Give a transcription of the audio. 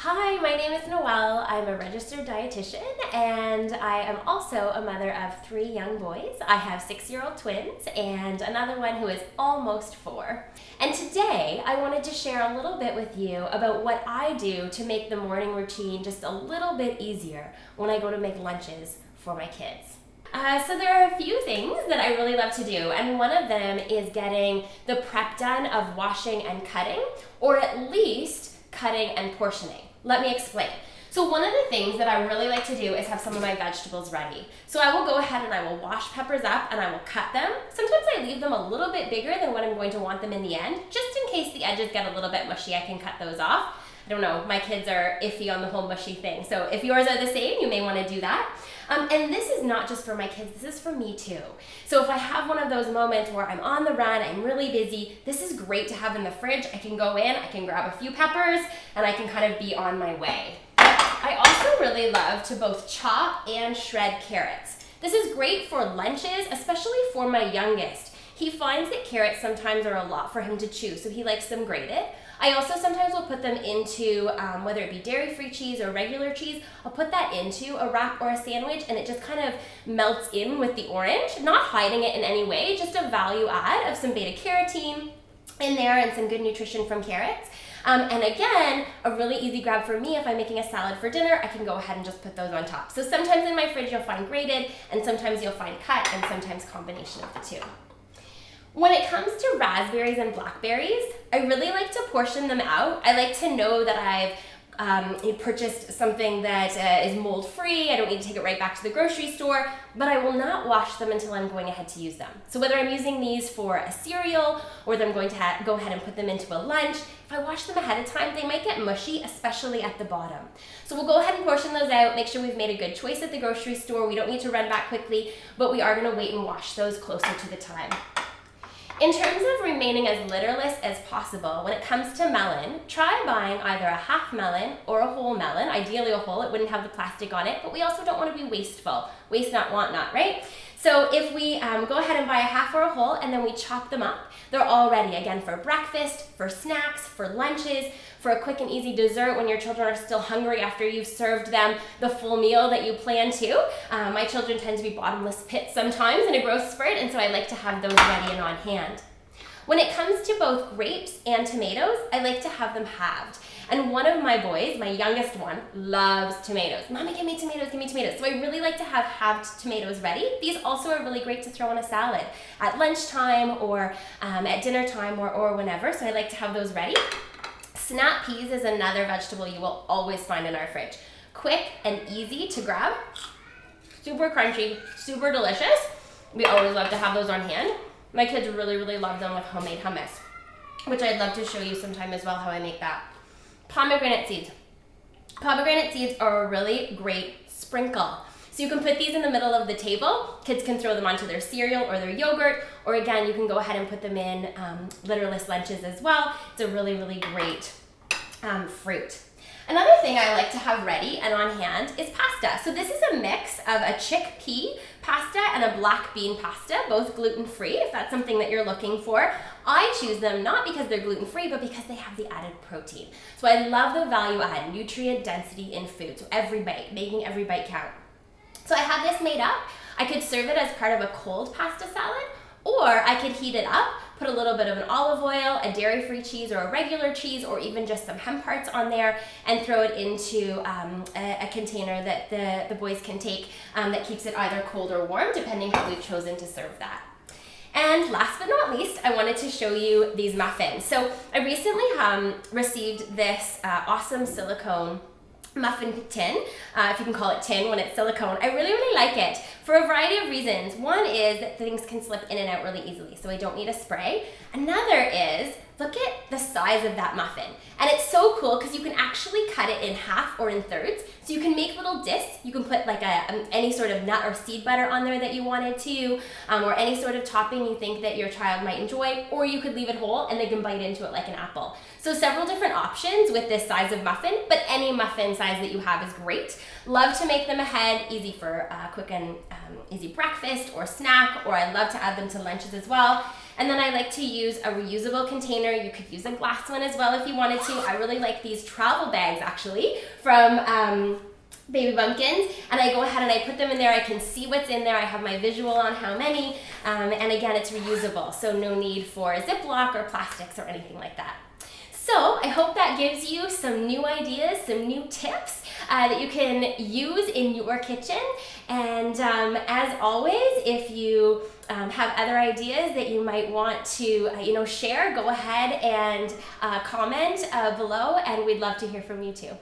Hi, my name is Noelle. I'm a registered dietitian and I am also a mother of 3 young boys. I have 6-year-old twins and another one who is almost 4. And today I wanted to share a little bit with you about what I do to make the morning routine just a little bit easier when I go to make lunches for my kids. So there are a few things that I really love to do, and one of them is getting the prep done of washing and cutting, or at least cutting and portioning. Let me explain. So one of the things that I really like to do is have some of my vegetables ready. So I will go ahead and I will wash peppers up and I will cut them. Sometimes I leave them a little bit bigger than what I'm going to want them in the end, just in case the edges get a little bit mushy. I can cut those off. I don't know, my kids are iffy on the whole mushy thing. So if yours are the same, you may want to do that. And this is not just for my kids, this is for me too. So if I have one of those moments where I'm on the run, I'm really busy, this is great to have in the fridge. I can go in, I can grab a few peppers, and I can kind of be on my way. I also really love to both chop and shred carrots. This is great for lunches, especially for my youngest. He finds that carrots sometimes are a lot for him to chew, so he likes them grated. I also sometimes will put them into, whether it be dairy-free cheese or regular cheese, I'll put that into a wrap or a sandwich and it just kind of melts in with the orange, not hiding it in any way, just a value add of some beta-carotene in there and some good nutrition from carrots. And again, a really easy grab for me if I'm making a salad for dinner, I can go ahead and just put those on top. So sometimes in my fridge you'll find grated, and sometimes you'll find cut, and sometimes combination of the two. When it comes to raspberries and blackberries, I really like to portion them out. I like to know that I've purchased something that is mold-free. I don't need to take it right back to the grocery store, but I will not wash them until I'm going ahead to use them. So whether I'm using these for a cereal or I'm going to go ahead and put them into a lunch, if I wash them ahead of time, they might get mushy, especially at the bottom. So we'll go ahead and portion those out, make sure we've made a good choice at the grocery store. We don't need to run back quickly, but we are gonna wait and wash those closer to the time. In terms of remaining as litterless as possible, when it comes to melon, try buying either a half melon or a whole melon. Ideally a whole, it wouldn't have the plastic on it, but we also don't want to be wasteful. Waste not, want not, right? So if we go ahead and buy a half or a whole and then we chop them up, they're all ready, again, for breakfast, for snacks, for lunches, for a quick and easy dessert when your children are still hungry after you've served them the full meal that you plan to. My children tend to be bottomless pits sometimes in a growth spurt, and so I like to have those ready and on hand. When it comes to both grapes and tomatoes, I like to have them halved. And one of my boys, my youngest one, loves tomatoes. Mommy, give me tomatoes, give me tomatoes. So I really like to have halved tomatoes ready. These also are really great to throw on a salad at lunchtime or at dinner time or whenever. So I like to have those ready. Snap peas is another vegetable you will always find in our fridge. Quick and easy to grab. Super crunchy, super delicious. We always love to have those on hand. My kids really, really love them with homemade hummus, which I'd love to show you sometime as well how I make that. Pomegranate seeds. Pomegranate seeds are a really great sprinkle. So you can put these in the middle of the table. Kids can throw them onto their cereal or their yogurt, or again, you can go ahead and put them in litterless lunches as well. It's a really, really great fruit. Another thing I like to have ready and on hand is pasta. So this is a mix of a chickpea pasta and a black bean pasta, both gluten-free, if that's something that you're looking for. I choose them not because they're gluten-free, but because they have the added protein. So I love the value add, nutrient density in food. So every bite, making every bite count. So I have this made up. I could serve it as part of a cold pasta salad, or I could heat it up, put a little bit of an olive oil, a dairy-free cheese or a regular cheese, or even just some hemp hearts on there, and throw it into a container that the boys can take that keeps it either cold or warm, depending how we've chosen to serve that. And last but not least, I wanted to show you these muffins. So I recently received this awesome silicone muffin tin, if you can call it tin when it's silicone. I really, really like it for a variety of reasons. One is that things can slip in and out really easily, so I don't need a spray. Another is, look at the size of that muffin. And it's so cool because you can actually cut it in half or in thirds. So you can make little discs. You can put like any sort of nut or seed butter on there that you wanted to, or any sort of topping you think that your child might enjoy, or you could leave it whole and they can bite into it like an apple. So several different options with this size of muffin, but any muffin size that you have is great. Love to make them ahead, easy for quick and easy breakfast or snack, or I love to add them to lunches as well. And then I like to use a reusable container. You could use a glass one as well if you wanted to. I really like these travel bags actually from Baby Bumpkins, and I go ahead and I put them in there. I can see what's in there. I have my visual on how many, and again, it's reusable, so no need for Ziploc or plastics or anything like that. So I hope that gives you some new ideas, some new tips that you can use in your kitchen. And as always, if you have other ideas that you might want to share, go ahead and comment below, and we'd love to hear from you too.